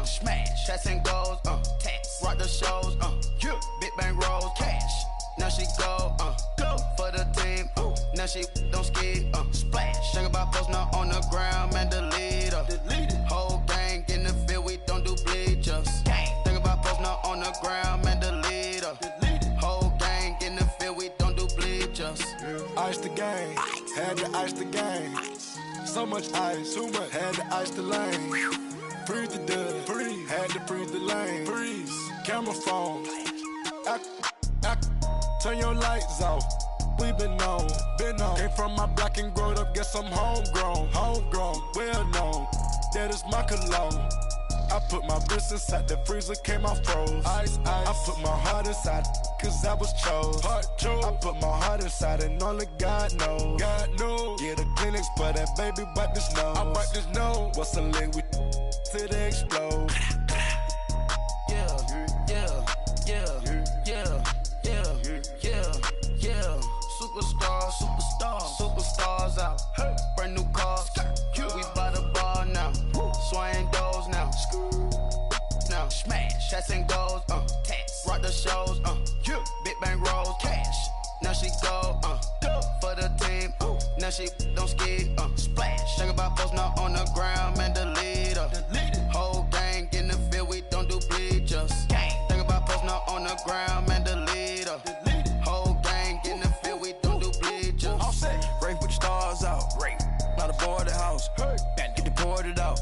smash, chats and goals, tax, rock the shows, yeah, big bang rolls, cash. Now she go for the team, now she don't ski, splash. Think about post now on the ground, man, delete her. Whole gang in the field, we don't do bleachers. Think about post now on the ground, man, delete her. Whole gang in the field, we don't do bleachers. Ice the game, had to ice the game. So much ice, too much, had to ice the lane. Freeze the dub, freeze, had to freeze the lane. Freeze, camera phone, turn your lights off. We been on. Came from my block and growed up, guess I'm homegrown, well known. That is my cologne. I put my wrist inside the freezer, came out froze. Ice. I put my heart inside, cause I was chose. I put my heart inside and only God knows. Yeah, the clinics for that baby, wipe this nose. I wipe this nose. What's a link with till they explode? Superstars out. Brand new cars. We by the bar now. Swaying doors now. Now smash, chats and goals, tax, rock the shows, yeah, big bang rolls, cash. Now she go for the team, now she don't ski, splash. Think about post now on the ground, man, delete her. Whole gang in the field, we don't do bleachers. Think about post now on the ground, man, delete her. Whole gang in the field, we don't do bleachers. All set, Ray put the stars out. Ray, not a board the house. Get deported out.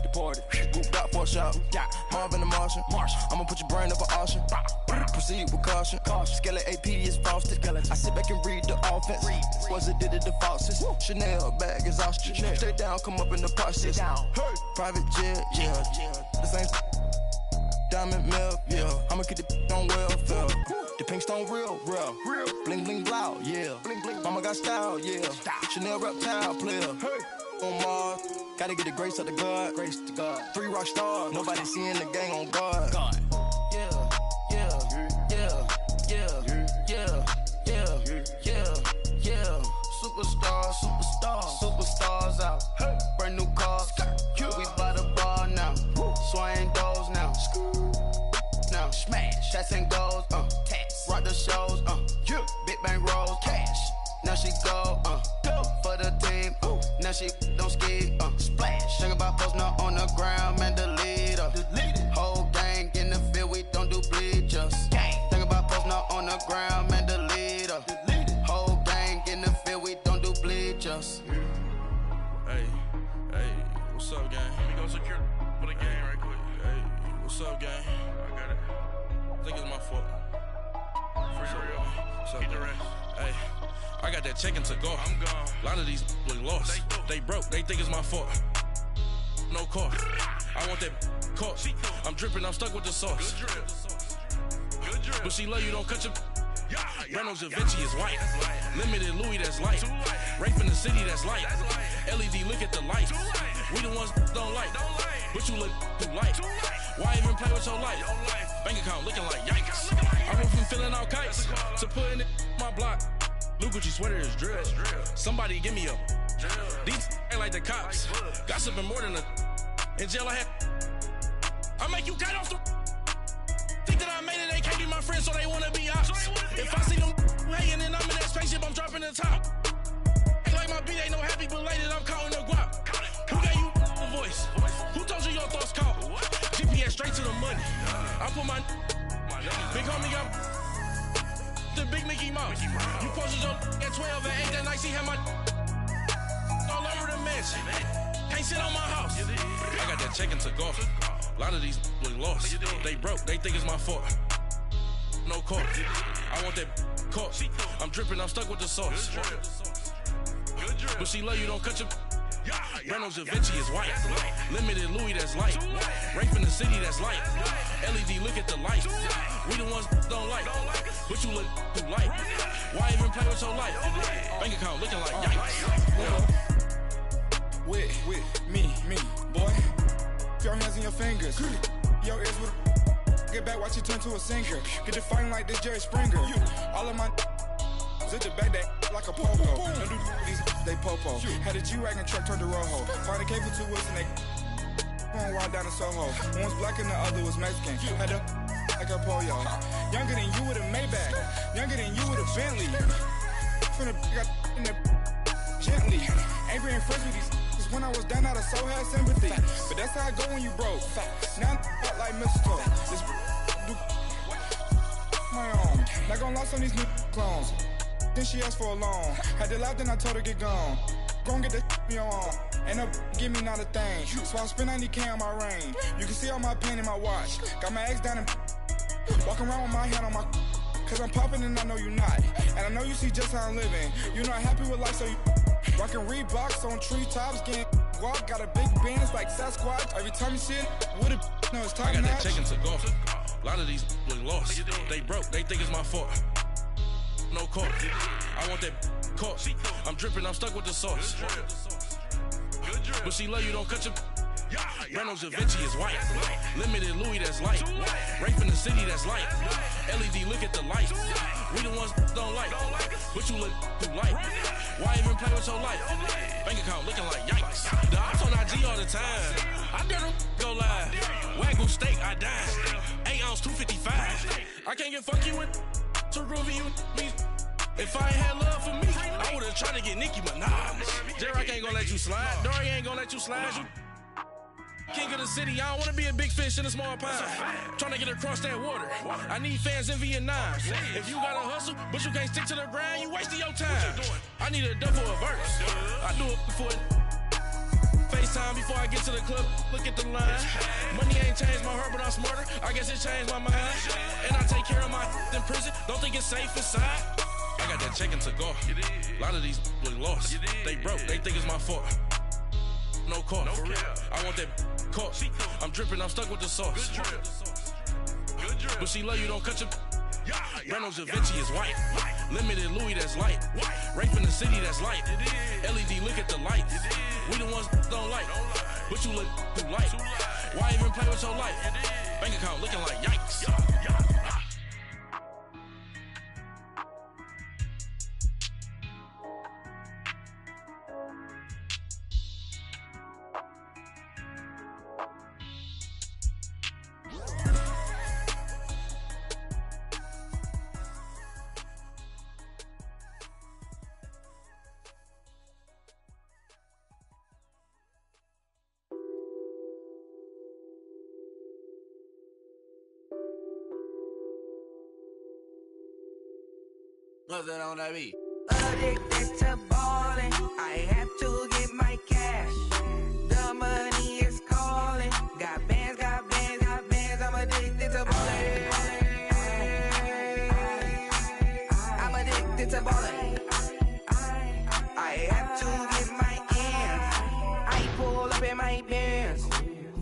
Moved out for a shot. Marvin the Martian. I'ma put your brain up for auction. Proceed with caution. Skeleton AP is frosted. I sit back and read the offense. Was it did it the falsest? Chanel bag is ostrich. Stay down, come up in the process. Private jet, yeah. The same diamond milk, yeah. I'ma keep the on welfare. The pink stone real. Bling bling blow, yeah. Mama got style, yeah. Chanel reptile player. On Mars, gotta get the grace of the God. 3 rock stars, nobody seeing the gang on guard. Superstars out. Brand new cars. We by the bar now. Swaying doors now. Now smash, chats and goals, tax, rock the shows, yeah, big bang rolls, cash. Now she go for the team, now she don't ski, splash. Think about post now on the ground, man, delete her. Whole gang in the field, we don't do bleachers. Think about post now on the ground, man, delete her. Whole gang in the field, we don't do bleachers. Hey, what's up, gang? Let me go secure for the game right quick. Hey, what's up, gang? I got it. I think it's my fault. For real. Get the rest. Hey, I got that check-in to go. I'm gone. A lot of these look lost. They broke. They think it's my fault. No car. I want that caught. I'm dripping. I'm stuck with the sauce. Good drip. But she love you. Don't cut your. Reynolds Da Vinci is white. Limited Louis, that's light. Rape in the city, that's light. LED, look at the lights. We the ones don't like. But you look too light. Why even play with your life? Bank account looking like yikes. I went from filling out kites to putting it in my block. Blue Gucci sweater is drill. Somebody give me a. These ain't like the cops. Gossiping more than a. In jail I had. I make you cut off the. Think that I made it, they can't be my friends, so they wanna be ops. If I see them hating and I'm in that spaceship, I'm dropping the top. Ain't like my beat ain't no happy, belated, I'm counting the guap. Who gave you the voice? Who told you your thoughts count? GPS straight to the money. I put my big homie up the big Mickey Mouse. You posted your at 12 and 8 that night, she had my all over the mansion. Can't sit on my house. I got that check-in to go. A lot of these look lost. They broke, they think it's my fault. No car. I want that caught. I'm dripping, I'm stuck with the sauce. But she love you, don't cut your. Reynolds Da Vinci is white. Limited Louis, that's light. Rape in the city, that's light. LED, look at the lights. We the ones don't like. But you look too light. Why even play with your life? Bank account looking like yikes. With me, boy. Your hands in your fingers. Your ears with a get back, watch you turn to a singer. Get the fighting like this Jerry Springer. All of my zip the back that like a popo. Don't do these, they popo. Had a G-Wagon truck turned to Rojo. Find a cable 2 wheels and they One walk down to Soho. One was black and the other was Mexican. Had a like a polio. Younger than you with a Maybach. Younger than you with a Bentley. From the got in the gently. Ain't been friends with these cause when I was down out of so had sympathy. But that's how I go when you broke. Now I'm like mistletoe. This do my own. Not gonna lost on these new clones. Then she asked for a loan. Had to laugh, then I told her get gone. Gon' get that me on. Ain't no give me not a thing. So I spend 90K on my ring. You can see all my pain in my watch. Got my ex down and walking around with my hand on my cause I'm popping and I know you not. And I know you see just how I'm living. You're not happy with life, so you rockin' Reeboks on treetops, getting walk. Got a big band, it's like Sasquatch. Every time you see it, with a no, it's top I got notch. that chicken to go. A lot of these was lost. They broke, they think it's my fault. No court. I want that caught. I'm dripping, I'm stuck with the sauce. But she love you, don't cut your. Reynolds Da Vinci is white. Limited Louis, that's light. Rape in the city, that's light. LED, look at the lights. We the ones don't like. But you look too light. Why even play with your life? Bank account looking like yikes. The ops on IG all the time. I dare them go live. Wagyu steak, I died. 8 ounce, 255. I can't get fuck you with too groovy you me. If I ain't had love for me, I would've tried to get Nicki Minaj. J-Rock ain't gonna let you slide. Dory ain't gonna let you slide. You king of the city, I don't wanna be a big fish in a small pond. Trying to get across that water. I need fans in Vietnam. If you gotta hustle, but you can't stick to the grind, you wasting your time. I need a double a verse. I do it for FaceTime before I get to the club. Look at the line. Money ain't changed my heart, but I'm smarter. I guess it changed my mind. And I take care of my in prison. Don't think it's safe inside. I got that chicken to go. A lot of these was lost. They broke, they think it's my fault. No court. I want that caught. I'm dripping, I'm stuck with the sauce. But she love you, don't cut your. Reynolds Da Vinci is white. Limited Louis, that's light. Rape in the city, that's light. LED, look at the lights. We the ones don't like. But you look too light. Why even play with your life? Bank account looking like yikes. What's that on that beat? Addicted to ballin', I have to get my cash. The money is calling. Got bands, got bands, got bands. I'm addicted to ballin'. I'm addicted to ballin'. I have to get my ends. I pull up in my Benz,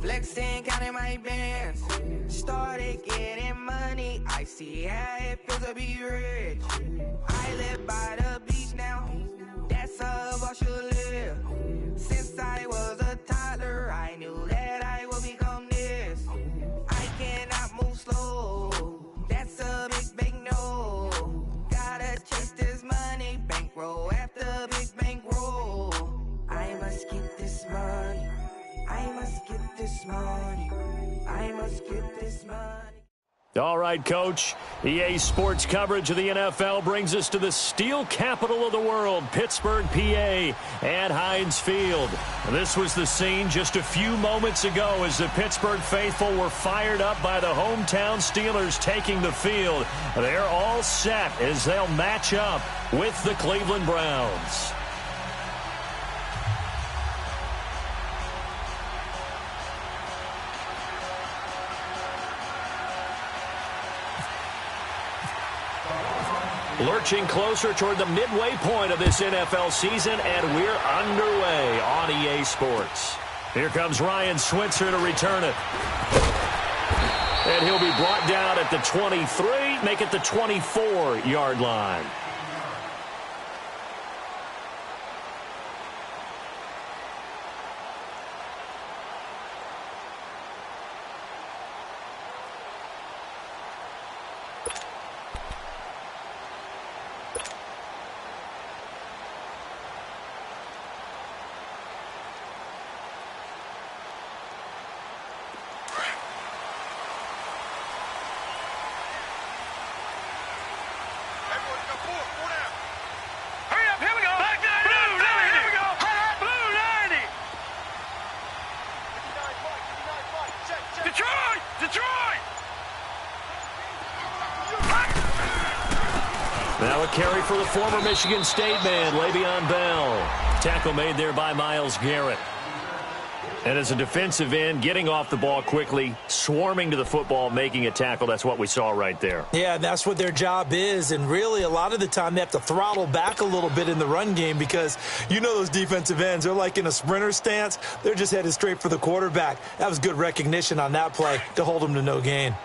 flexing, counting my bands. Started getting money. I see how it feels to be rich. I live by the beach now. That's how I should live. Since I was a toddler, I knew that I would become this. I cannot move slow. That's a big no. Gotta chase this money, bankroll after big bankroll. I must get this money. I must get this money. I must get this money. All right, Coach. EA Sports coverage of the NFL brings us to the steel capital of the world, Pittsburgh, PA, at Heinz Field. This was the scene just a few moments ago as the Pittsburgh faithful were fired up by the hometown Steelers taking the field. They're all set as they'll match up with the Cleveland Browns. Lurching closer toward the midway point of this NFL season, and we're underway on EA Sports. Here comes Ryan Switzer to return it. And he'll be brought down at the 23, make it the 24-yard line. Hurry up, here we go. Back 90, Blue 90, here we go. Blue 90. Detroit! Detroit! Now a carry for the former Michigan State man, Le'Veon Bell. Tackle made there by Myles Garrett. And as a defensive end, getting off the ball quickly, swarming to the football, making a tackle, that's what we saw right there. Yeah, that's what their job is. And really, a lot of the time, they have to throttle back a little bit in the run game because you know those defensive ends, they're like in a sprinter stance. They're just headed straight for the quarterback. That was good recognition on that play to hold them to no gain.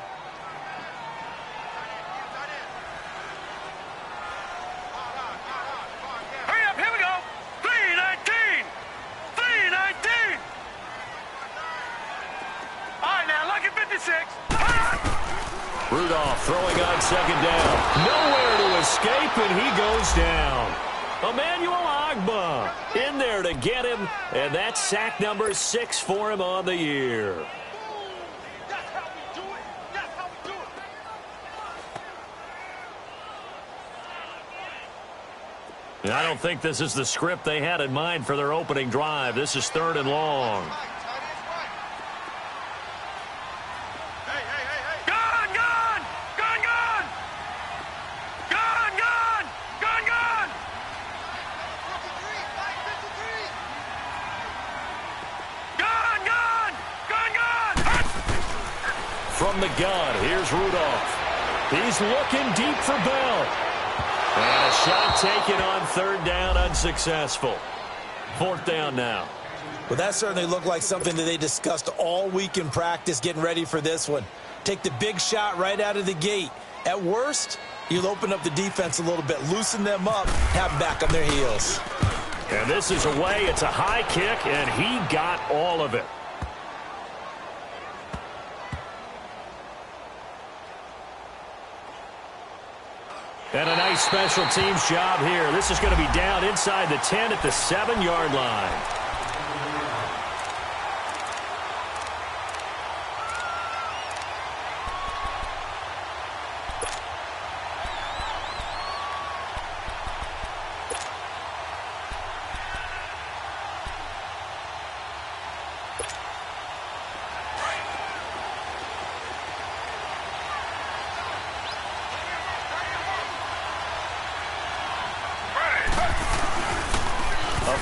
Rudolph throwing on second down. Nowhere to escape, and he goes down. Emmanuel Ogbah in there to get him, and that's sack number 6 for him on the year. And I don't think this is the script they had in mind for their opening drive. This is 3rd and long. From the gun, here's Rudolph. He's looking deep for Bell. And a shot taken on 3rd down, unsuccessful. 4th down now. Well, that certainly looked like something that they discussed all week in practice getting ready for this one. Take the big shot right out of the gate. At worst, you'll open up the defense a little bit, loosen them up, have them back on their heels. And this is away. It's a high kick, and he got all of it. And a nice special teams job here. This is going to be down inside the 10 at the 7-yard line.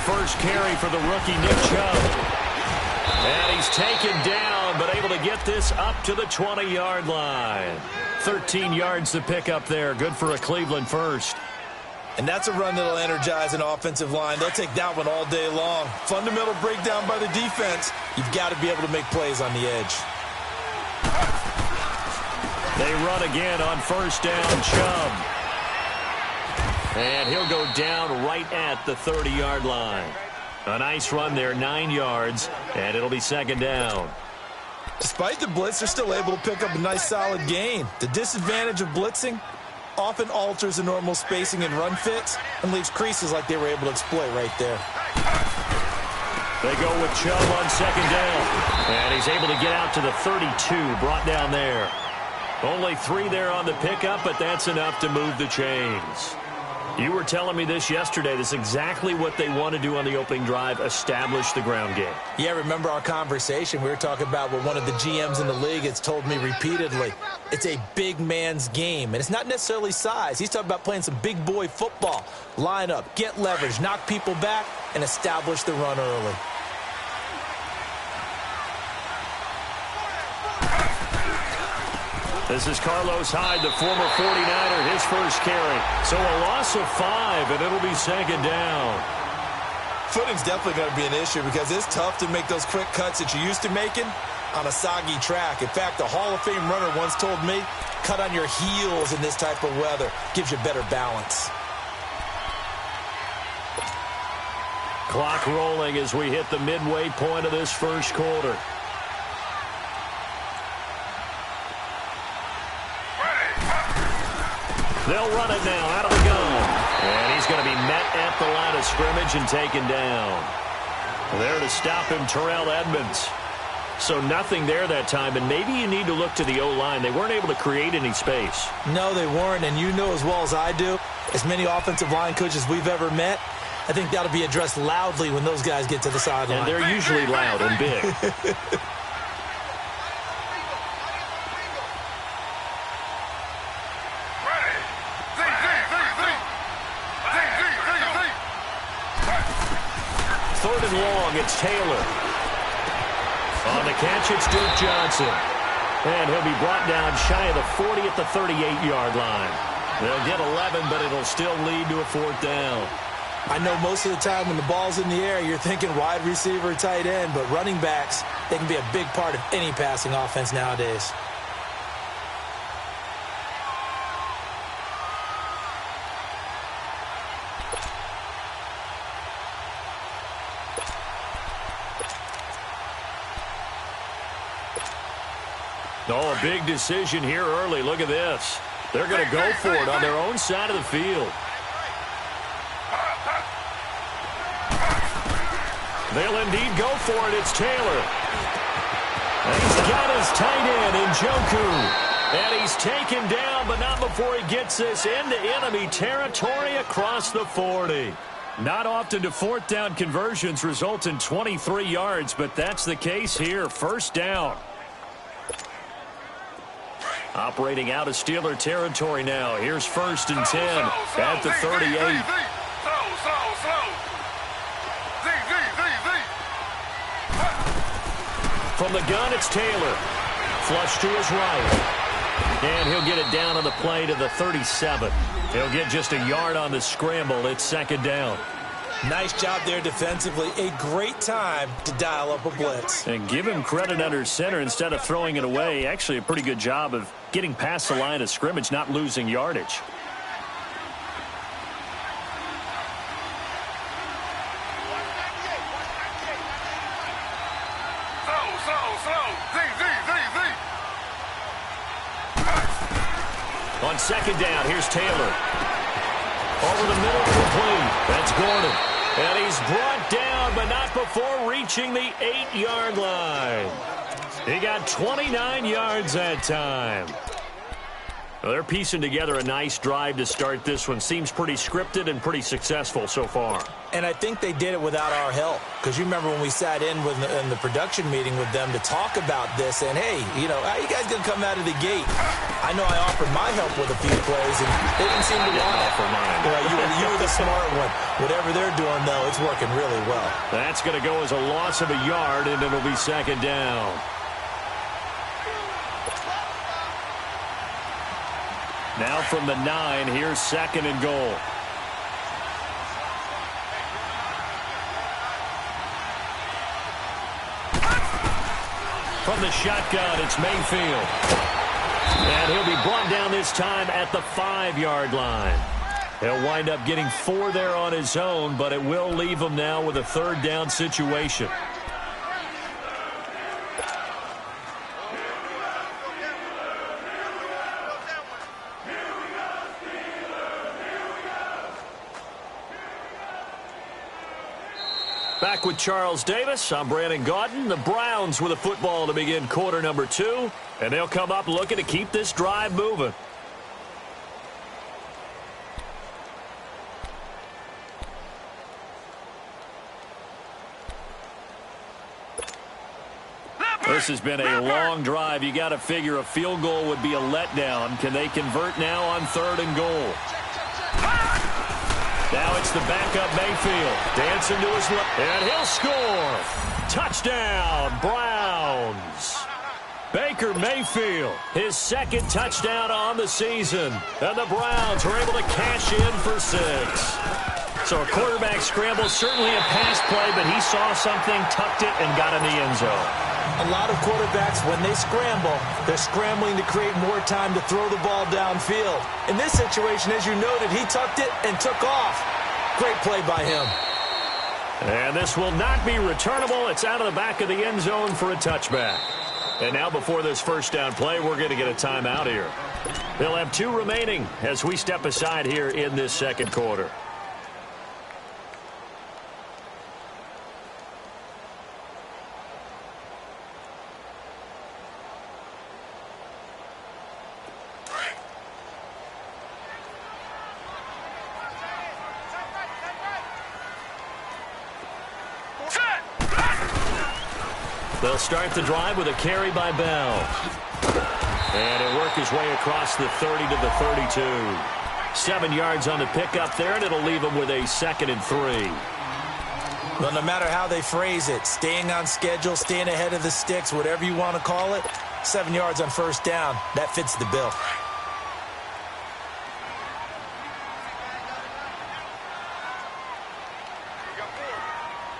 First carry for the rookie Nick Chubb. And he's taken down, but able to get this up to the 20-yard line. 13 yards to pick up there. Good for a Cleveland first. And that's a run that'll energize an offensive line. They'll take that one all day long. Fundamental breakdown by the defense. You've got to be able to make plays on the edge. They run again on first down, Chubb. And he'll go down right at the 30-yard line. A nice run there, 9 yards, and it'll be 2nd down. Despite the blitz, they're still able to pick up a nice, solid gain. The disadvantage of blitzing often alters the normal spacing and run fits and leaves creases like they were able to exploit right there. They go with Chubb on 2nd down, and he's able to get out to the 32, brought down there. Only 3 there on the pickup, but that's enough to move the chains. You were telling me this yesterday. This is exactly what they want to do on the opening drive, establish the ground game. Yeah, remember our conversation? We were talking about what one of the GMs in the league has told me repeatedly. It's a big man's game, and it's not necessarily size. He's talking about playing some big boy football. Line up, get leverage, knock people back, and establish the run early. This is Carlos Hyde, the former 49er, his first carry. So a loss of 5, and it'll be 2nd down. Footing's definitely going to be an issue because it's tough to make those quick cuts that you're used to making on a soggy track. In fact, a Hall of Fame runner once told me, cut on your heels in this type of weather. Gives you better balance. Clock rolling as we hit the midway point of this first quarter. They'll run it now out of the gun. And he's going to be met at the line of scrimmage and taken down. There to stop him, Terrell Edmonds. So nothing there that time, and maybe you need to look to the O-line. They weren't able to create any space. No, they weren't, and you know as well as I do, as many offensive line coaches we've ever met, I think that'll be addressed loudly when those guys get to the sideline. And they're usually loud and big. Third and long, it's Taylor. On the catch, it's Duke Johnson. And he'll be brought down shy of the 40 at the 38-yard line. They'll get 11, but it'll still lead to a fourth down. I know most of the time when the ball's in the air, you're thinking wide receiver, tight end, but running backs, they can be a big part of any passing offense nowadays. Oh, a big decision here early. Look at this. They're going to go for it on their own side of the field. They'll indeed go for it. It's Taylor. And he's got his tight end in Njoku. And he's taken down, but not before he gets this into enemy territory across the 40. Not often do fourth down conversions result in 23 yards, but that's the case here. First down. Operating out of Steeler territory now. Here's 1st and 10 at the 38. From the gun, it's Taylor. Flush to his right. And he'll get it down on the play to the 37. He'll get just a yard on the scramble. It's second down. Nice job there defensively. A great time to dial up a blitz. And give him credit under center instead of throwing it away. Actually, a pretty good job of getting past the line of scrimmage, not losing yardage. On second down, here's Taylor. Over the middle, complete. That's Gordon. And he's brought down, but not before reaching the 8-yard line. He got 29 yards that time. Well, they're piecing together a nice drive to start this one. Seems pretty scripted and pretty successful so far. And I think they did it without our help. Because you remember when we sat in the production meeting with them to talk about this. And, hey, you know, how you guys going to come out of the gate? I know I offered my help with a few plays, and they didn't seem to want it. You were the smart one. Whatever they're doing, though, it's working really well. That's going to go as a loss of a yard, and it'll be second down. Now from the 9, here's 2nd and goal. From the shotgun, it's Mayfield. And he'll be brought down this time at the 5-yard line. He'll wind up getting 4 there on his own, but it will leave him now with a third down situation. Back with Charles Davis, I'm Brandon Gaudin. The Browns with a football to begin quarter number 2, and they'll come up looking to keep this drive moving. This has been a long drive. You got to figure a field goal would be a letdown. Can they convert now on 3rd and goal? Now it's the backup Mayfield. Dancing to his left. And he'll score. Touchdown, Browns. Baker Mayfield, his 2nd touchdown on the season. And the Browns were able to cash in for 6. So a quarterback scramble, certainly a pass play, but he saw something, tucked it, and got in the end zone. A lot of quarterbacks, when they scramble, they're scrambling to create more time to throw the ball downfield. In this situation, as you noted, he tucked it and took off. Great play by him. And this will not be returnable. It's out of the back of the end zone for a touchback. And now before this first down play, we're going to get a timeout here. They'll have 2 remaining as we step aside here in this second quarter. They'll start the drive with a carry by Bell. And he'll work his way across the 30 to the 32. 7 yards on the pickup there, and it'll leave him with a 2nd and 3. Well, no matter how they phrase it, staying on schedule, staying ahead of the sticks, whatever you want to call it, 7 yards on first down, that fits the bill.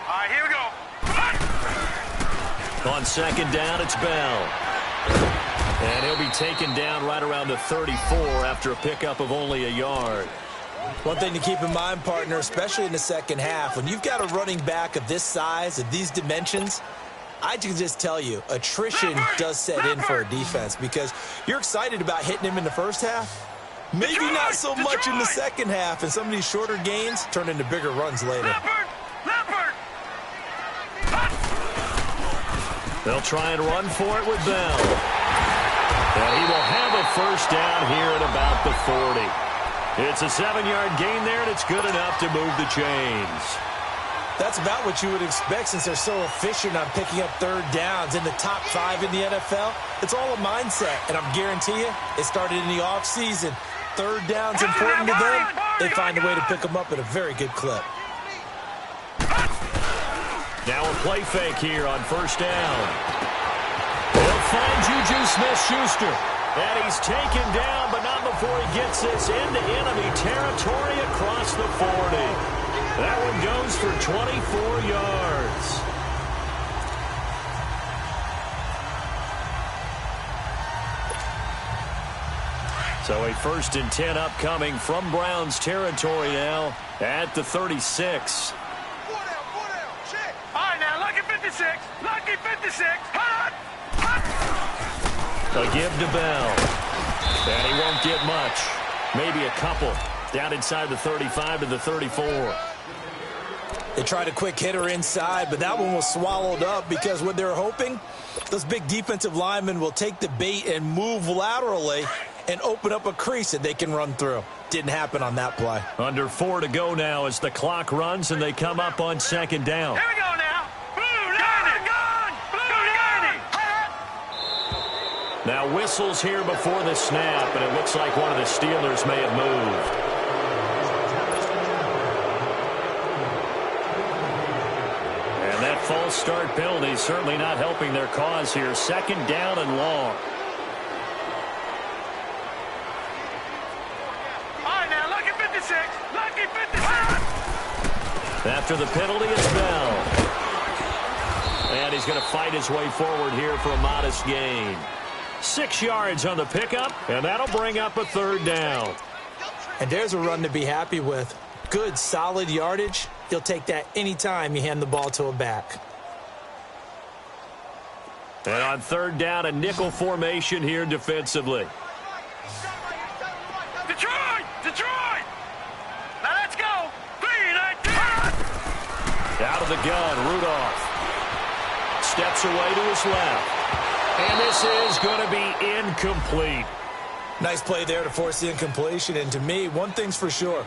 All right, here we go. On 2nd down, it's Bell. And he'll be taken down right around the 34 after a pickup of only a yard. One thing to keep in mind, partner, especially in the second half, when you've got a running back of this size, of these dimensions, I can just tell you, attrition does set in for a defense because you're excited about hitting him in the first half. Maybe not so much in the second half, and some of these shorter gains turn into bigger runs later. They'll try and run for it with Bell. And he will have a first down here at about the 40. It's a 7-yard gain there, and it's good enough to move the chains. That's about what you would expect since they're so efficient on picking up third downs in the top 5 in the NFL. It's all a mindset, and I'm guarantee you it started in the offseason. Third down's important to them. They find a way to pick them up at a very good clip. Now a play fake here on first down. He'll find Juju Smith-Schuster. And he's taken down, but not before he gets this into enemy territory across the 40. That one goes for 24 yards. So a 1st and 10 upcoming from Browns territory now at the 36. All right, now, lucky 56. Lucky 56. Hot! A give to Bell. And he won't get much. Maybe a couple. Down inside the 35 to the 34. They tried a quick hitter inside, but that one was swallowed up because what they're hoping, those big defensive linemen will take the bait and move laterally and open up a crease that they can run through. Didn't happen on that play. Under 4 to go now as the clock runs and they come up on 2nd down. Here we go now. Blue 90. Gone. Blue 90. Now whistles here before the snap, and it looks like one of the Steelers may have moved. And that false start penalty certainly not helping their cause here. 2nd down and long. After the penalty, it's Bell. And he's going to fight his way forward here for a modest gain. 6 yards on the pickup, and that'll bring up a 3rd down. And there's a run to be happy with. Good, solid yardage. You'll take that anytime you hand the ball to a back. And on 3rd down, a nickel formation here defensively. Detroit! Detroit! Now let's go! 3-19! Out of the gun, Rudolph. Steps away to his left. And this is going to be incomplete. Nice play there to force the incompletion. And to me, one thing's for sure.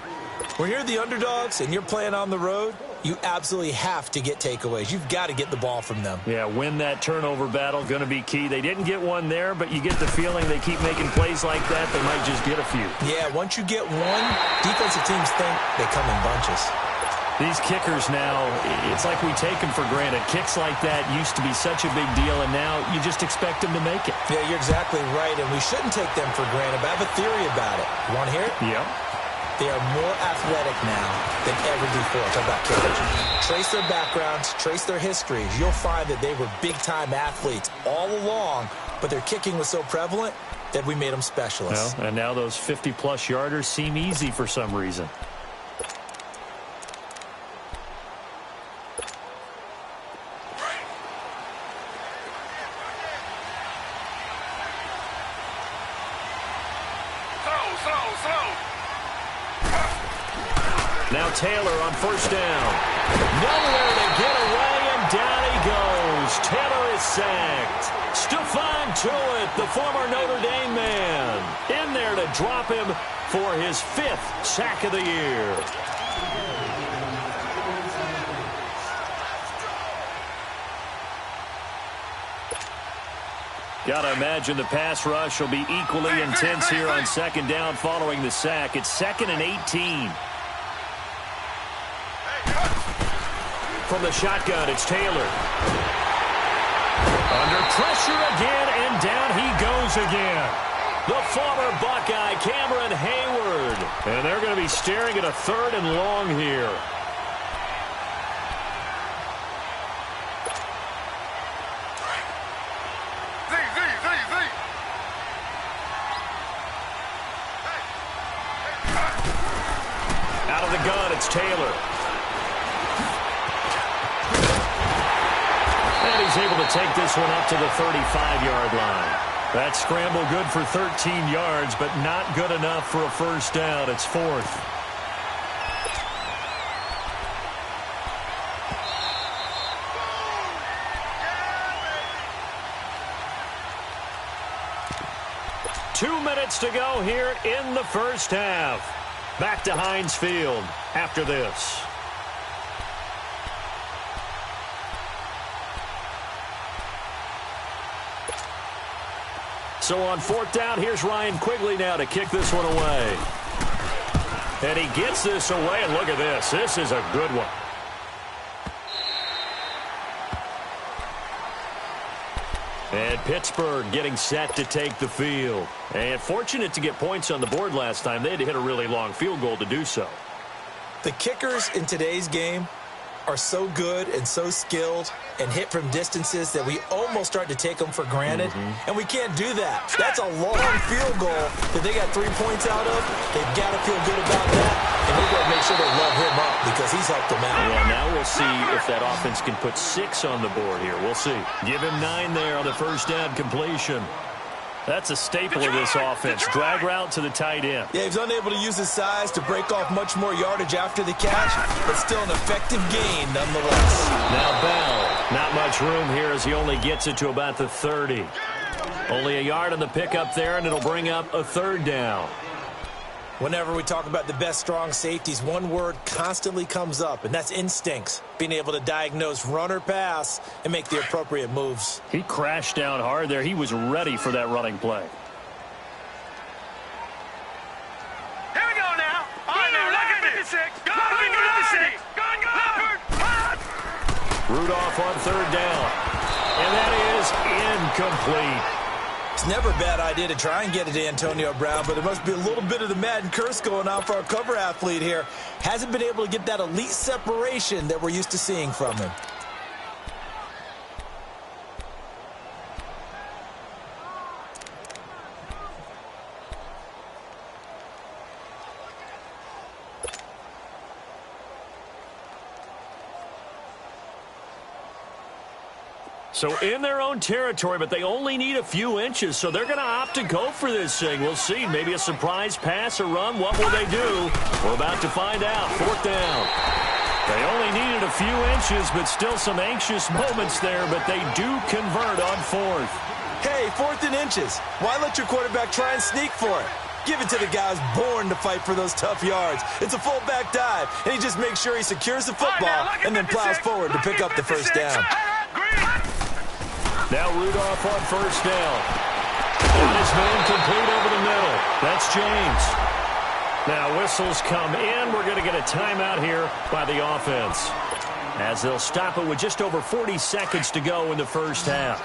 When you're the underdogs and you're playing on the road, you absolutely have to get takeaways. You've got to get the ball from them. Yeah, win that turnover battle, going to be key. They didn't get one there, but you get the feeling they keep making plays like that, they might just get a few. Yeah, once you get one, defensive teams think they come in bunches. These kickers now, it's like we take them for granted. Kicks like that used to be such a big deal, and now you just expect them to make it. Yeah, you're exactly right, and we shouldn't take them for granted, but I have a theory about it. You want to hear it? Yeah. They are more athletic now than ever before. Talk about kickers. Trace their backgrounds, trace their histories. You'll find that they were big-time athletes all along, but their kicking was so prevalent that we made them specialists. Well, and now those 50-plus yarders seem easy for some reason. Now Taylor on 1st down. Nowhere to get away, and down he goes. Taylor is sacked. Stephon Tuitt, the former Notre Dame man, in there to drop him for his 5th sack of the year. Gotta imagine the pass rush will be equally intense here on second down following the sack. It's 2nd and 18. From the shotgun, it's Taylor. Under pressure again, and down he goes again. The former Buckeye, Cameron Hayward. And they're going to be staring at a 3rd and long here. Out of the gun, it's Taylor. And he's able to take this one up to the 35-yard line. That scramble good for 13 yards, but not good enough for a first down. It's 4th. Two minutes to go here in the first half. Back to Heinz Field after this. So on 4th down, here's Ryan Quigley now to kick this one away. And he gets this away, and look at this. This is a good one. And Pittsburgh getting set to take the field. And fortunate to get points on the board last time. They had to hit a really long field goal to do so. The kickers in today's game are so good and so skilled and hit from distances that we almost start to take them for granted. And we can't do that. That's a long field goal that they got 3 points out of. They've got to feel good about that. And they've got to make sure they love him up because he's helped them out. Well, now we'll see if that offense can put 6 on the board here. We'll see. Give him 9 there on the first down completion. That's a staple of this offense. Drag route to the tight end. Yeah, he's unable to use his size to break off much more yardage after the catch, but still an effective gain nonetheless. Now Bell, not much room here as he only gets it to about the 30. Only a yard on the pickup there, and it'll bring up a 3rd down. Whenever we talk about the best strong safeties, one word constantly comes up, and that's instincts. Being able to diagnose run or pass and make the appropriate moves. He crashed down hard there. He was ready for that running play. Here we go now. All right, now, look at 56. Go, 56. Go, Rudolph on 3rd down. And that is incomplete. It's never a bad idea to try and get it to Antonio Brown, but there must be a little bit of the Madden curse going on for our cover athlete here. Hasn't been able to get that elite separation that we're used to seeing from him. So in their own territory, but they only need a few inches, so they're going to opt to go for this thing. We'll see. Maybe a surprise pass or run. What will they do? We're about to find out. 4th down. They only needed a few inches, but still some anxious moments there, but they do convert on 4th. Hey, 4th and inches. Why let your quarterback try and sneak for it? Give it to the guy who's born to fight for those tough yards. It's a fullback dive, and he just makes sure he secures the football and then plows forward to pick up the first down. Now Rudolph on 1st down. And his man complete over the middle. That's James. Now whistles come in. We're going to get a timeout here by the offense, as they'll stop it with just over 40 seconds to go in the first half.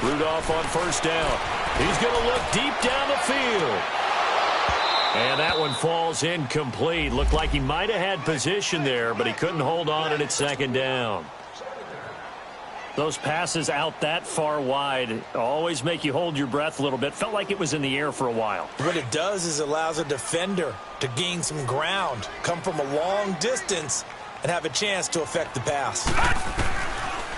Rudolph on 1st down. He's going to look deep down the field. And that one falls incomplete. Looked like he might have had position there, but he couldn't hold on it at 2nd down. Those passes out that far wide always make you hold your breath a little bit. Felt like it was in the air for a while. What it does is it allows a defender to gain some ground, come from a long distance, and have a chance to affect the pass.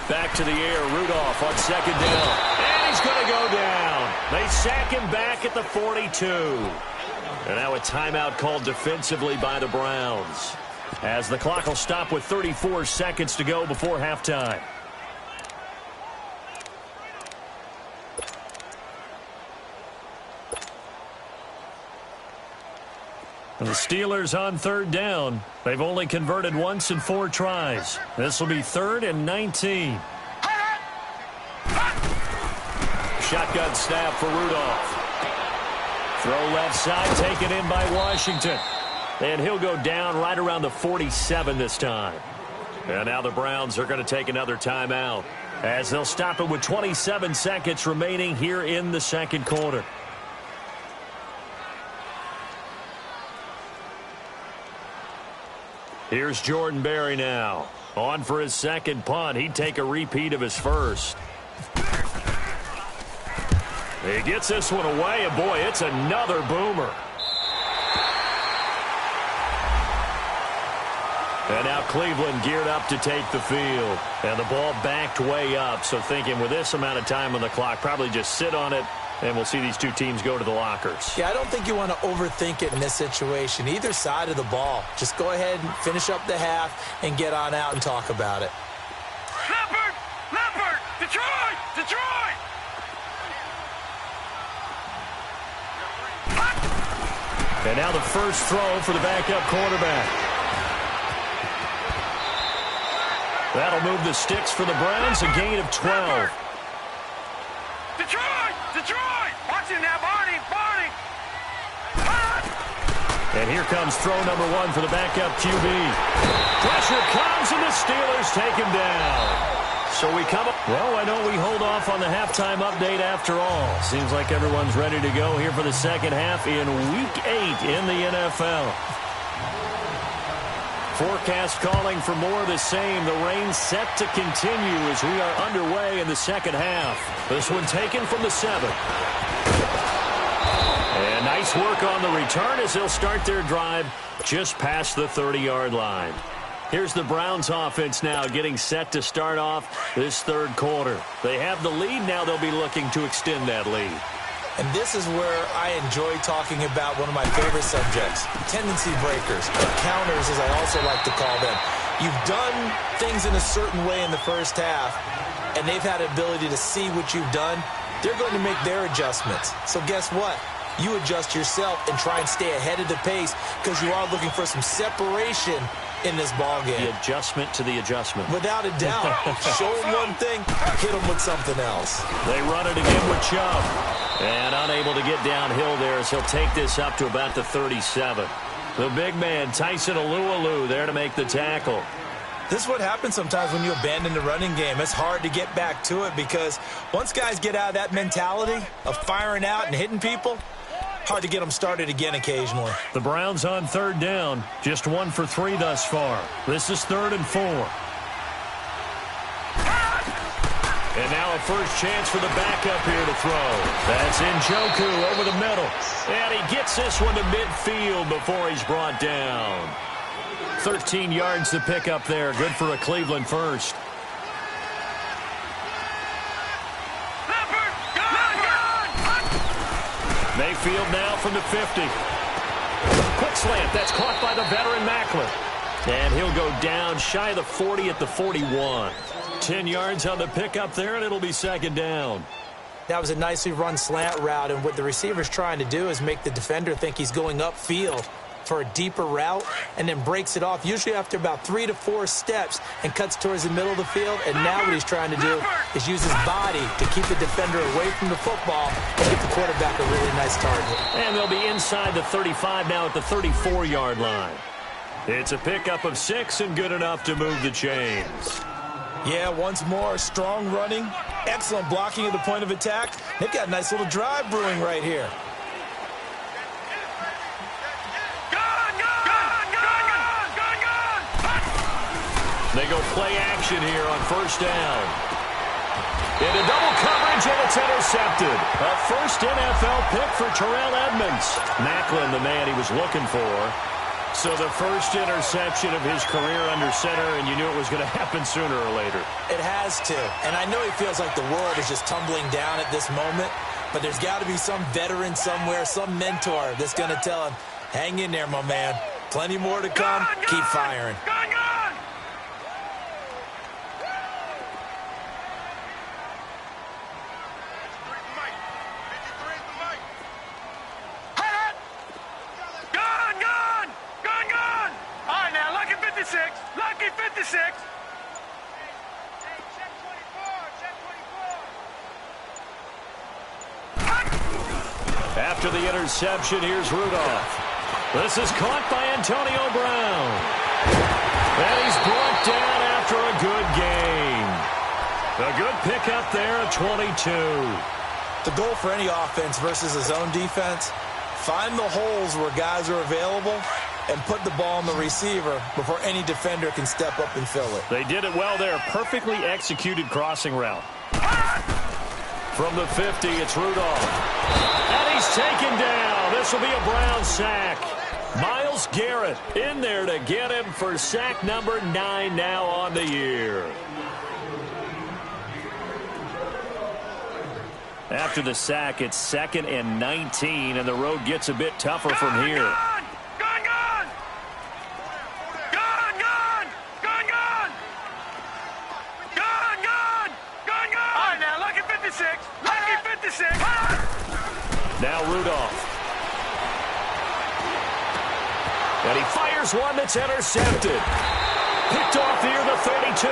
Back to the air, Rudolph on 2nd down. And he's going to go down. They sack him back at the 42. And now a timeout called defensively by the Browns, as the clock will stop with 34 seconds to go before halftime. The Steelers on third down. They've only converted once in 4 tries. This will be 3rd and 19. Shotgun snap for Rudolph. Throw left side, taken in by Washington. And he'll go down right around the 47 this time. And now the Browns are going to take another timeout as they'll stop it with 27 seconds remaining here in the second quarter. Here's Jordan Berry now. On for his second punt. He'd take a repeat of his first. He gets this one away, and boy, it's another boomer. And now Cleveland geared up to take the field. And the ball backed way up, so thinking with this amount of time on the clock, probably just sit on it, and we'll see these two teams go to the lockers. Yeah, I don't think you want to overthink it in this situation. Either side of the ball. Just go ahead and finish up the half and get on out and talk about it. Leopard! Detroit! Detroit! And now the first throw for the backup quarterback. That'll move the sticks for the Browns, a gain of 12. Detroit! Detroit! Watch it now, Barney! Barney! And here comes throw number 1 for the backup QB. Pressure comes, and the Steelers take him down. So we come up. Well, why don't we hold off on the halftime update after all? Seems like everyone's ready to go here for the second half in Week 8 in the NFL. Forecast calling for more of the same. The rain set to continue as we are underway in the second half. This one taken from the 7. And nice work on the return as they'll start their drive just past the 30-yard line. Here's the Browns offense now getting set to start off this third quarter. They have the lead. Now they'll be looking to extend that lead. And this is where I enjoy talking about one of my favorite subjects, tendency breakers, or counters as I also like to call them. You've done things in a certain way in the first half, and they've had the ability to see what you've done. They're going to make their adjustments. So guess what? You adjust yourself and try and stay ahead of the pace because you are looking for some separation in this ball game. The adjustment to the adjustment. Without a doubt. Show them one thing, hit them with something else. They run it again with Chubb. And unable to get downhill there as he'll take this up to about the 37. The big man, Tyson Alualu, there to make the tackle. This is what happens sometimes when you abandon the running game. It's hard to get back to it because once guys get out of that mentality of firing out and hitting people, hard to get them started again occasionally. The Browns on third down, just 1 for 3 thus far. This is 3rd and 4. And now a first chance for the backup here to throw. That's Njoku over the middle. And he gets this one to midfield before he's brought down. 13 yards to pick up there. Good for a Cleveland first. Mayfield now from the 50. Quick slant. That's caught by the veteran Macklin. And he'll go down shy of the 40 at the 41. 10 yards on the pickup there, and it'll be second down. That was a nicely run slant route, and what the receiver's trying to do is make the defender think he's going upfield for a deeper route and then breaks it off, usually after about 3 to 4 steps, and cuts towards the middle of the field. And now what he's trying to do is use his body to keep the defender away from the football and get the quarterback a really nice target. And they'll be inside the 35 now at the 34-yard line. It's a pickup of 6 and good enough to move the chains. Yeah, once more, strong running, excellent blocking at the point of attack. They've got a nice little drive brewing right here. They go play action here on first down. Into double coverage, and it's intercepted. A first NFL pick for Terrell Edmonds. Macklin, the man he was looking for. So the first interception of his career under center, and you knew it was going to happen sooner or later. It has to. And I know he feels like the world is just tumbling down at this moment, but there's got to be some veteran somewhere, some mentor that's going to tell him, hang in there, my man. Plenty more to come. Keep firing. 56. After the interception, here's Rudolph. This is caught by Antonio Brown. And he's brought down after a good game. A good pickup there at 22. The goal for any offense versus a zone defense, find the holes where guys are available and put the ball on the receiver before any defender can step up and fill it. They did it well there. Perfectly executed crossing route. From the 50, it's Rudolph. And he's taken down. This will be a Brown sack. Myles Garrett in there to get him for sack number 9 now on the year. After the sack, it's 2nd and 19, and the road gets a bit tougher from here. Now Rudolph. And he fires one that's intercepted. Picked off near the 32.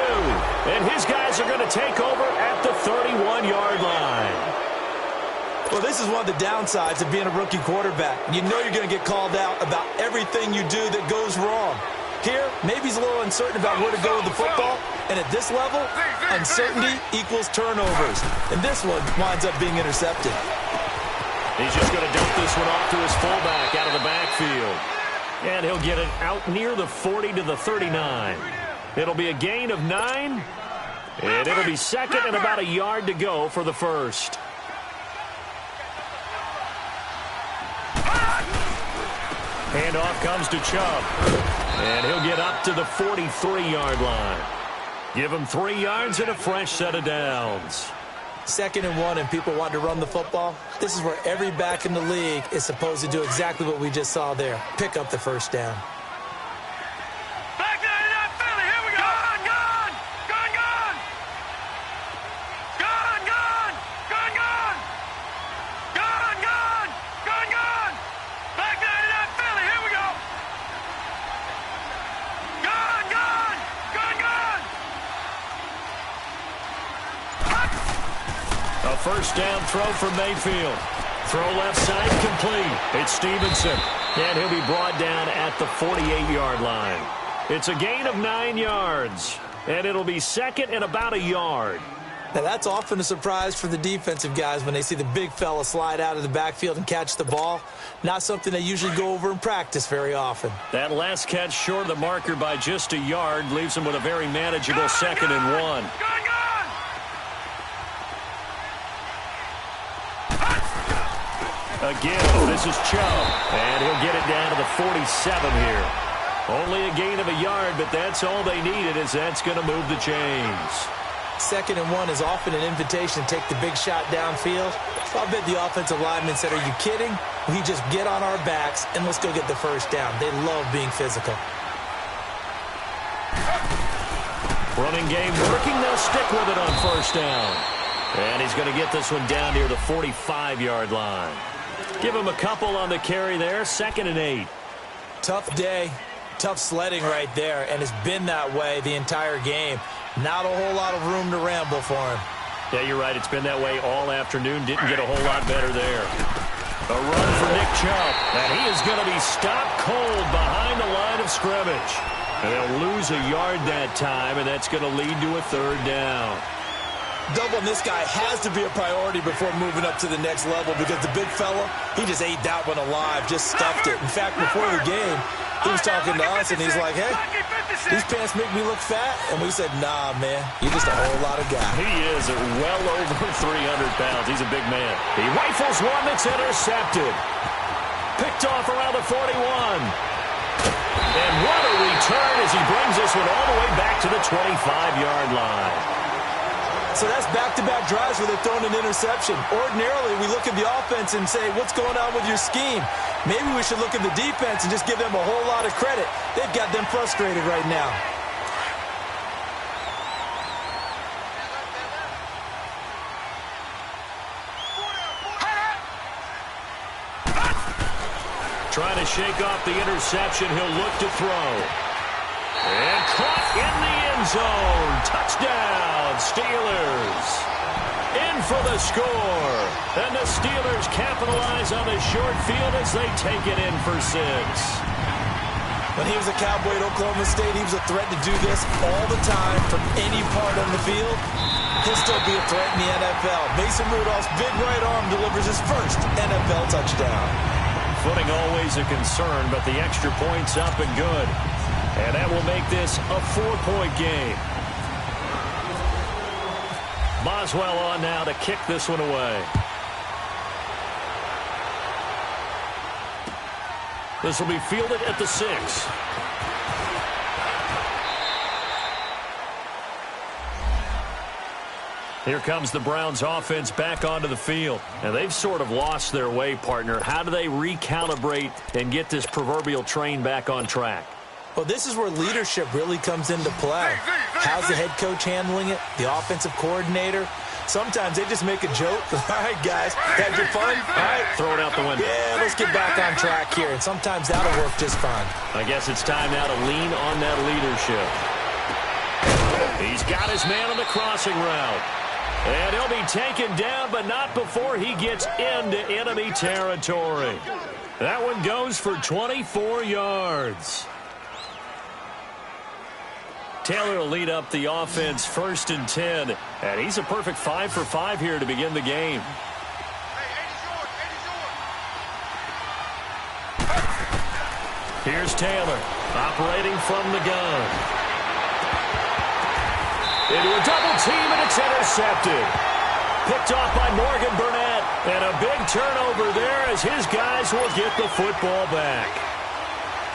And his guys are going to take over at the 31-yard line. Well, this is one of the downsides of being a rookie quarterback. You know you're going to get called out about everything you do that goes wrong. Here, maybe he's a little uncertain about where to go with the football. And at this level, uncertainty equals turnovers. And this one winds up being intercepted. He's just going to dump this one off to his fullback out of the backfield. And he'll get it out near the 40 to the 39. It'll be a gain of 9. And it'll be 2nd and about a yard to go for the first. Handoff comes to Chubb. And he'll get up to the 43-yard line. Give him 3 yards and a fresh set of downs. 2nd and 1 and people want to run the football. This is where every back in the league is supposed to do exactly what we just saw there. Pick up the first down. Back 99 Philly, here we go. Gun, gun, gun, gun. Gun, gun, gun, gun. Gun, gun, gun, gun. Back 99 Philly, here we go. Gun, gun, gun, gun. A first down throw for Mayfield. Throw left side complete. It's Stevenson. And he'll be brought down at the 48-yard line. It's a gain of 9 yards. And it'll be 2nd and about a yard. Now, that's often a surprise for the defensive guys when they see the big fella slide out of the backfield and catch the ball. Not something they usually go over in practice very often. That last catch short of the marker by just a yard leaves him with a very manageable 2nd and 1. Again, this is Chubb, and he'll get it down to the 47 here. Only a gain of a yard, but that's all they needed, as that's going to move the chains. 2nd and 1 is often an invitation to take the big shot downfield. So I bet the offensive lineman said, are you kidding? We just get on our backs, and let's go get the first down. They love being physical. Running game working. They'll stick with it on first down. And he's going to get this one down near the 45-yard line. Give him a couple on the carry there. 2nd and 8. Tough day. Tough sledding right there, and it's been that way the entire game. Not a whole lot of room to ramble for him. Yeah, you're right. It's been that way all afternoon. Didn't get a whole lot better there. A run for Nick Chubb, and he is going to be stopped cold behind the line of scrimmage. And they'll lose a yard that time, and that's going to lead to a 3rd down. Doubling this guy has to be a priority before moving up to the next level because the big fella, he just ate that one alive, just stuffed it. In fact, before the game, he was talking to us, and he's like, hey, these pants make me look fat. And we said, nah, man, you're just a whole lot of guy. He is at well over 300 pounds. He's a big man. He rifles one that's intercepted. Picked off around the 41. And what a return as he brings this one all the way back to the 25-yard line. So that's back-to-back drives where they're throwing an interception. Ordinarily, we look at the offense and say, what's going on with your scheme? Maybe we should look at the defense and just give them a whole lot of credit. They've got them frustrated right now. Trying to shake off the interception. He'll look to throw. And caught in the end zone. Touchdown, Steelers. In for the score. And the Steelers capitalize on the short field as they take it in for 6. When he was a Cowboy at Oklahoma State, he was a threat to do this all the time from any part on the field. He'll still be a threat in the NFL. Mason Rudolph's big right arm delivers his first NFL touchdown. Footing always a concern, but the extra point's up and good. And that will make this a 4-point game. Boswell on now to kick this one away. This will be fielded at the 6. Here comes the Browns offense back onto the field. And they've sort of lost their way, partner. How do they recalibrate and get this proverbial train back on track? Well, this is where leadership really comes into play. How's the head coach handling it? The offensive coordinator? Sometimes they just make a joke. All right, guys, had your fun? All right, throw it out the window. Yeah, let's get back on track here. And sometimes that'll work just fine. I guess it's time now to lean on that leadership. He's got his man on the crossing route. And he'll be taken down, but not before he gets into enemy territory. That one goes for 24 yards. Taylor will lead up the offense 1st and 10. And he's a perfect 5 for 5 here to begin the game. Here's Taylor operating from the gun. Into a double team, and it's intercepted. Picked off by Morgan Burnett. And a big turnover there as his guys will get the football back.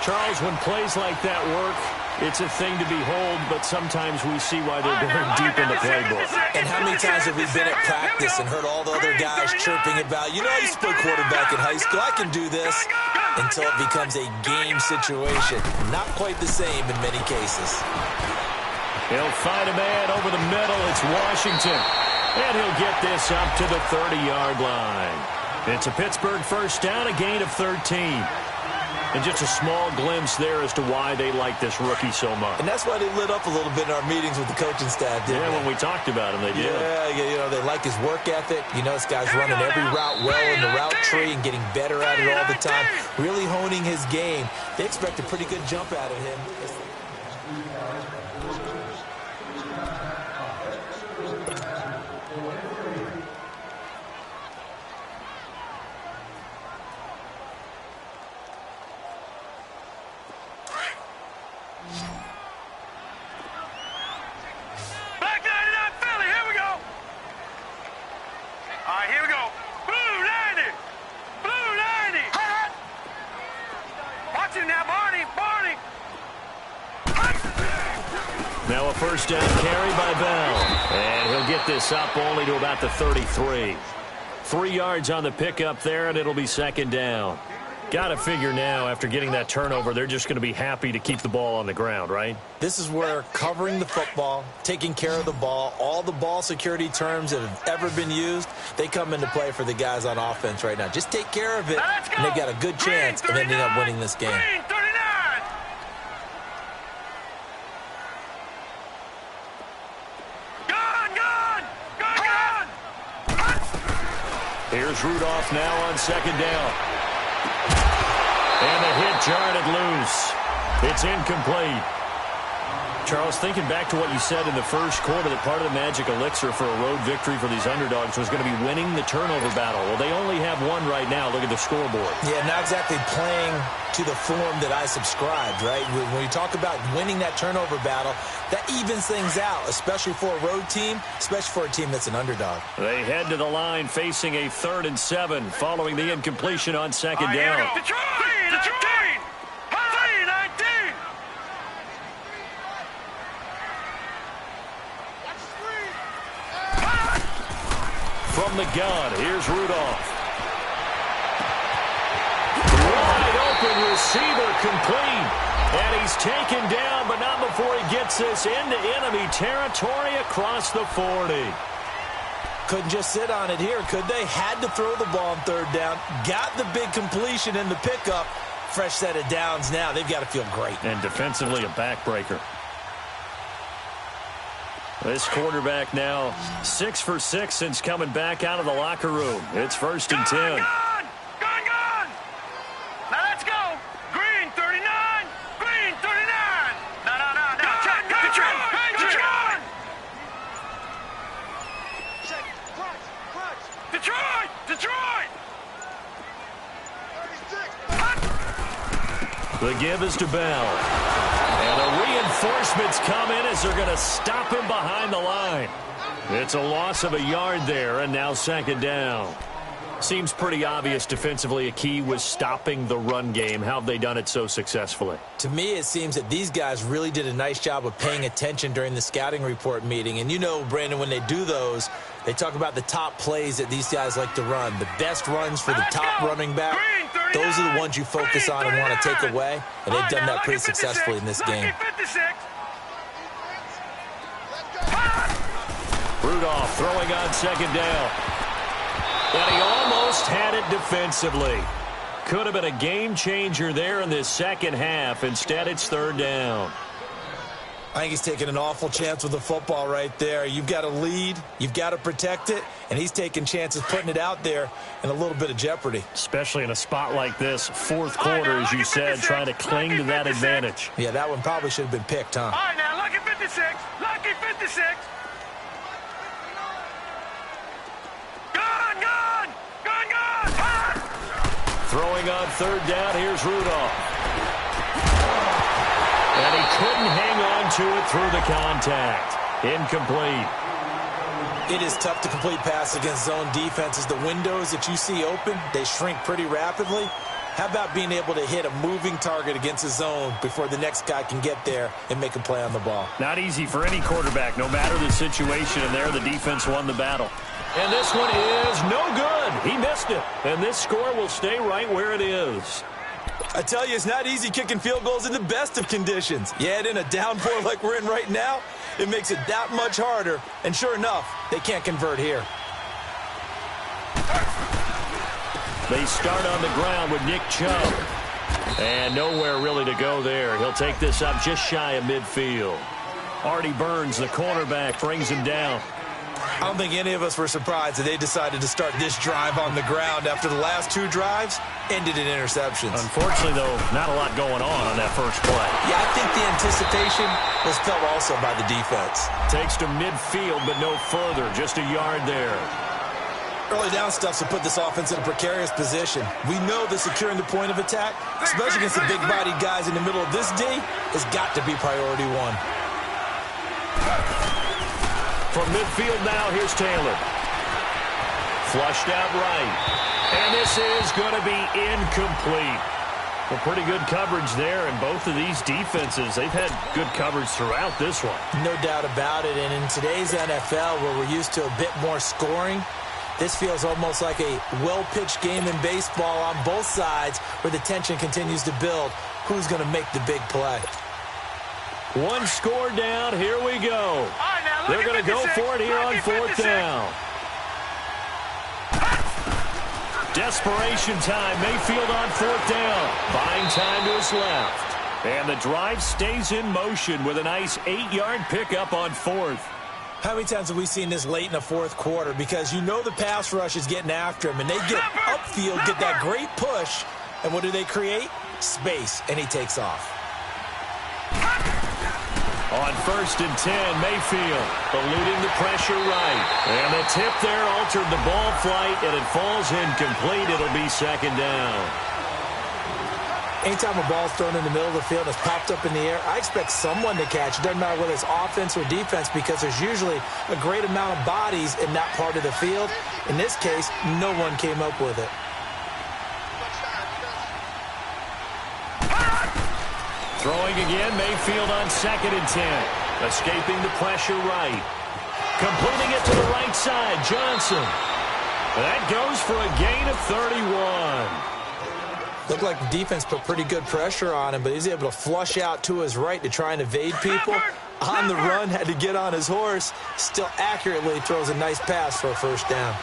Charles, when plays like that work, it's a thing to behold, but sometimes we see why they're going deep in the playbook. And how many times have we been at practice and heard all the other guys chirping about, you know, I used to play quarterback in high school, I can do this, until it becomes a game situation. Not quite the same in many cases. He'll find a man over the middle. It's Washington. And he'll get this up to the 30-yard line. It's a Pittsburgh first down, a gain of 13. And just a small glimpse there as to why they like this rookie so much. And that's why they lit up a little bit in our meetings with the coaching staff, didn't they? When we talked about him, they did. Yeah, you know, they like his work ethic. You know, this guy's running every route well in the route tree and getting better at it all the time, really honing his game. They expect a pretty good jump out of him. Now a first down carry by Bell. And he'll get this up only to about the 33. 3 yards on the pickup there, and it'll be 2nd down. Got to figure now, after getting that turnover, they're just going to be happy to keep the ball on the ground, right? This is where covering the football, taking care of the ball, all the ball security terms that have ever been used, they come into play for the guys on offense right now. Just take care of it, and they've got a good chance of ending up winning this game. Here's Rudolph now on 2nd down. And the hit jarred it loose. It's incomplete. Charles, thinking back to what you said in the first quarter, that part of the magic elixir for a road victory for these underdogs was going to be winning the turnover battle. Well, they only have one right now. Look at the scoreboard. Yeah, not exactly playing to the form that I subscribed, right? When you talk about winning that turnover battle, that evens things out, especially for a road team, especially for a team that's an underdog. They head to the line facing a 3rd and 7 following the incompletion on 2nd down. From the gun, here's Rudolph. Wide open receiver, complete. And he's taken down, but not before he gets this into enemy territory across the 40. Couldn't just sit on it here, could they? Had to throw the ball on 3rd down. Got the big completion in the pickup. fresh set of downs now. They've got to feel great. And defensively, a backbreaker. This quarterback now 6 for 6 since coming back out of the locker room. It's 1st and 10. Gone! Now let's go! Green 39! Green 39! No. Detroit! The give is to Bell. And the reinforcements come in as they're going to stop him behind the line. It's a loss of a yard there, and now 2nd down. Seems pretty obvious defensively a key was stopping the run game. How have they done it so successfully? To me, it seems that these guys really did a nice job of paying attention during the scouting report meeting. And you know, Brandon, when they do those, they talk about the top plays that these guys like to run. The best runs for the top running back, those are the ones you focus on and want to take away. And they've done that pretty successfully in this game. Rudolph throwing on 2nd down. And he almost had it defensively. Could have been a game changer there in this second half. Instead, it's 3rd down. I think he's taking an awful chance with the football right there. You've got to lead, you've got to protect it, and he's taking chances putting it out there in a little bit of jeopardy. Especially in a spot like this, 4th quarter, as you said, trying to cling to that advantage. Yeah, that one probably should have been picked, huh? All right, now, lucky 56. Lucky 56. Gone. Throwing on 3rd down, here's Rudolph. And he couldn't hang on to it through the contact. Incomplete. It is tough to complete passes against zone defenses. The windows that you see open, they shrink pretty rapidly. How about being able to hit a moving target against a zone before the next guy can get there and make a play on the ball? Not easy for any quarterback, no matter the situation. And there, the defense won the battle. And this one is no good. He missed it. And this score will stay right where it is. I tell you, it's not easy kicking field goals in the best of conditions. You add in a downpour like we're in right now, it makes it that much harder. And sure enough, they can't convert here. They start on the ground with Nick Chubb. And nowhere really to go there. He'll take this up just shy of midfield. Artie Burns, the cornerback, brings him down. I don't think any of us were surprised that they decided to start this drive on the ground after the last 2 drives ended in interceptions. Unfortunately, though, not a lot going on that first play. Yeah, I think the anticipation was felt also by the defense. Takes to midfield, but no further. Just a yard there. Early down stuff to put this offense in a precarious position. We know that securing the point of attack, especially against the big-bodied guys in the middle of this D, has got to be priority 1. From midfield now, here's Taylor. Flushed out right. And this is going to be incomplete. Well, pretty good coverage there, and both of these defenses, they've had good coverage throughout this one. No doubt about it, and in today's NFL, where we're used to a bit more scoring, this feels almost like a well-pitched game in baseball on both sides where the tension continues to build. Who's going to make the big play? One score down. Here we go. They're going to go for it here on 4th down. Desperation time. Mayfield on 4th down. Buying time to his left. And the drive stays in motion with a nice 8-yard pickup on 4th. How many times have we seen this late in the 4th quarter? Because you know the pass rush is getting after him, and they get upfield, get that great push, and what do they create? Space, and he takes off. On 1st and 10, Mayfield eluding the pressure right. And the tip there altered the ball flight, and it falls incomplete. It'll be 2nd down. Anytime a ball's thrown in the middle of the field and it's popped up in the air, I expect someone to catch. It doesn't matter whether it's offense or defense, because there's usually a great amount of bodies in that part of the field. In this case, no one came up with it. Throwing again, Mayfield on 2nd and 10. Escaping the pressure right. Completing it to the right side, Johnson. That goes for a gain of 31. Looked like the defense put pretty good pressure on him, but he's able to flush out to his right to try and evade people. On the run, had to get on his horse. Still accurately throws a nice pass for a 1st down.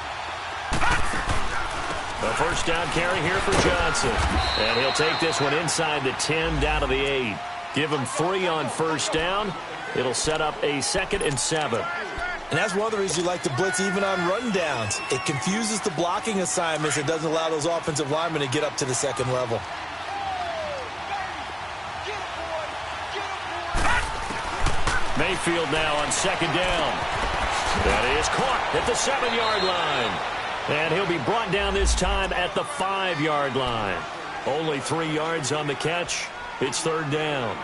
A first down carry here for Johnson. And he'll take this one inside the 10 down to the 8. Give him 3 on first down. It'll set up a 2nd and 7. And that's one of the reasons you like to blitz even on rundowns. It confuses the blocking assignments. It doesn't allow those offensive linemen to get up to the second level. Mayfield now on 2nd down. That is caught at the 7-yard line. And he'll be brought down this time at the 5-yard line. Only 3 yards on the catch. It's 3rd down.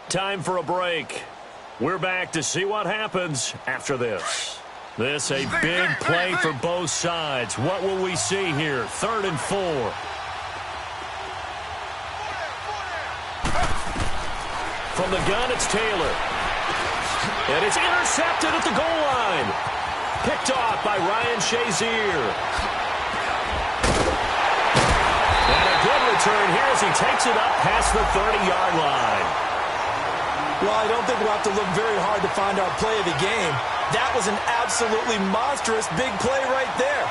Time for a break. We're back to see what happens after this. This a big play for both sides. What will we see here? 3rd and 4. From the gun, it's Taylor. And it's intercepted at the goal line. Picked off by Ryan Shazier. And a good return here as he takes it up past the 30-yard line. Well, I don't think we'll have to look very hard to find our play of the game. That was an absolutely monstrous big play right there.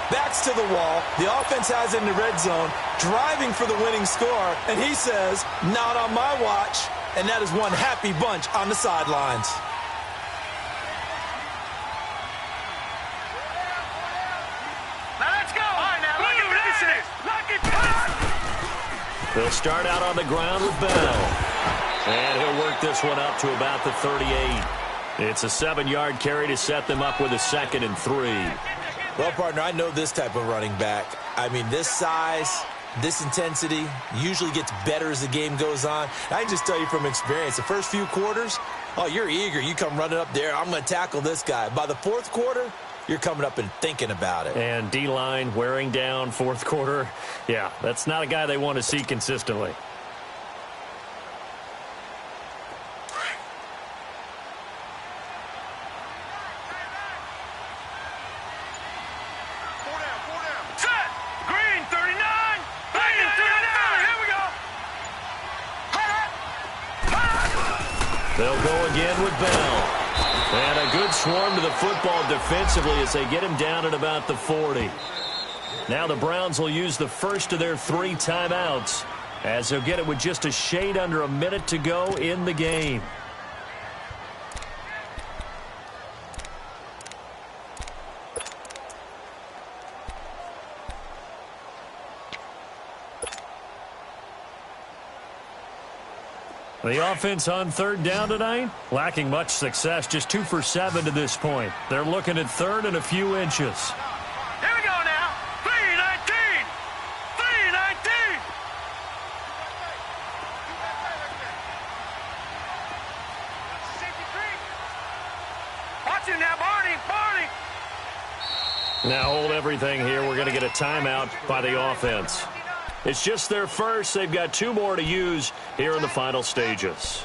Backs to the wall. The offense has it in the red zone, driving for the winning score. And he says, not on my watch. And that is one happy bunch on the sidelines. Now let's go. All right, now, lucky 56. Lucky 56. They'll start out on the ground with Bell. And he'll work this one up to about the 38. It's a 7-yard carry to set them up with a 2nd and 3. Well, partner, I know this type of running back. I mean, this size, this intensity usually gets better as the game goes on. I can just tell you from experience, the first few quarters, oh, you're eager. You come running up there, I'm going to tackle this guy. By the 4th quarter, you're coming up and thinking about it. And D-line wearing down 4th quarter. Yeah, that's not a guy they want to see consistently. They'll go again with Bell. And a good swarm to the football defensively as they get him down at about the 40. Now the Browns will use the first of their 3 timeouts as they'll get it with just a shade under a minute to go in the game. The offense on 3rd down tonight, lacking much success, just 2 for 7 to this point. They're looking at 3rd and a few inches. Here we go now. 3-19. 3-19. Watch him now, Barney. Barney. Now hold everything here. We're going to get a timeout by the offense. It's just their first. They've got 2 more to use here in the final stages.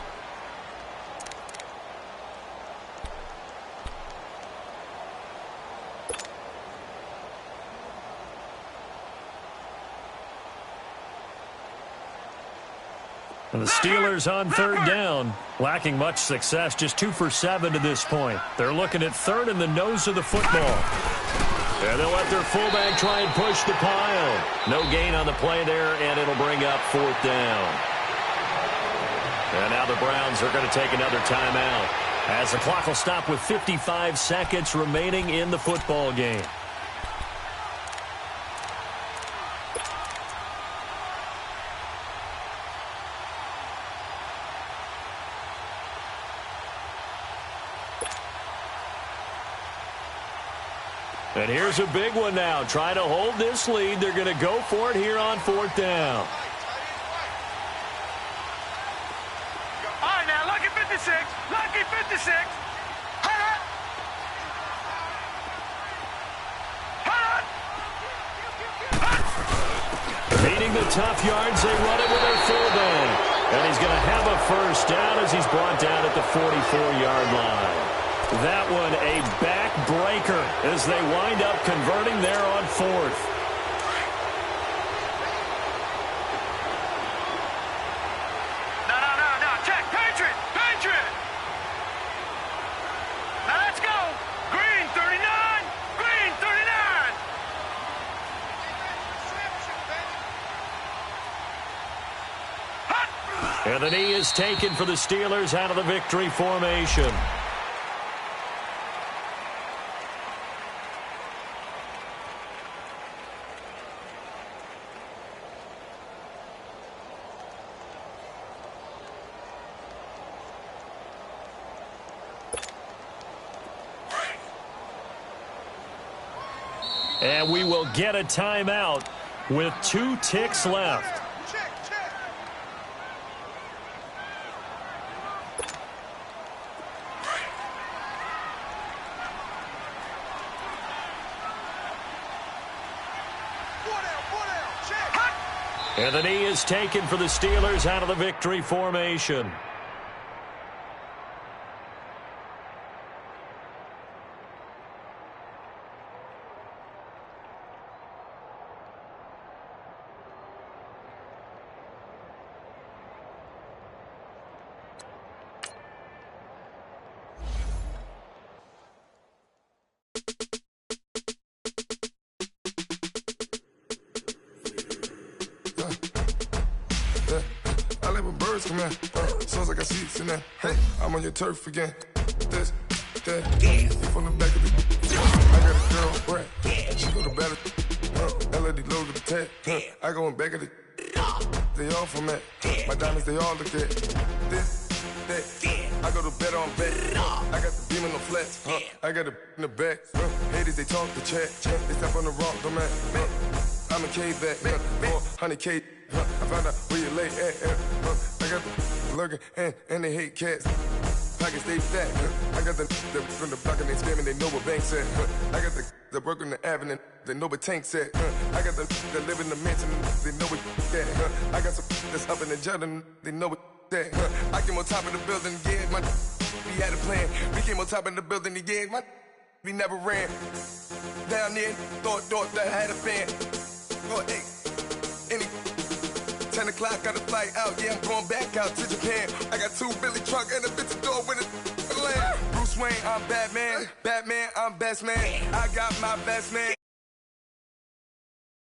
And the Steelers on 3rd down, lacking much success, just 2 for 7 to this point. They're looking at 3rd in the nose of the football. And they'll let their fullback try and push the pile. No gain on the play there, and it'll bring up 4th down. And now the Browns are going to take another timeout as the clock will stop with 55 seconds remaining in the football game. And here's a big one now. Trying to hold this lead. They're going to go for it here on 4th down. All right, now, lucky 56. Lucky 56. Beating the tough yards, they run it with their fullback. And he's going to have a first down as he's brought down at the 44-yard line. That one a backbreaker as they wind up converting there on 4th. And the knee is taken for the Steelers out of the victory formation. And we will get a timeout with 2 ticks left. And the knee is taken for the Steelers out of the victory formation. Sounds like I see it in that. Hey, I'm on your turf again. This, that, yeah. From the back of the. I got a girl, right? Yeah. She go to battle. LED logo the tag. Yeah. I go in back of the. They all from that. Yeah. My diamonds, they all look at. This, that. Yeah. I go to bet on bet. I got the beam in the flats. I got it in the back. Haters, they talk the chat. They step on the rock, the man. I'm a K-back. 400K. I found out where you lay at. I got the lurking and they hate cats. Pockets stay fat. I got the from the block and they scamming, they know what banks at. I got the work on the avenue, they know what tanks at. I got the live in the mansion, they know what that. I got some that's up in the Jordan, they know what that. I came on top of the building, yeah, my we had a plan. We came on top of the building, yeah, my we never ran. Down there, thought that I had a fan. Oh, hey, any 10 o'clock, got a flight out, yeah, I'm going back out to Japan. I got 2 Billy truck and a bitch door with a land. Bruce Wayne, I'm Batman. Batman, I'm best man. I got my best man.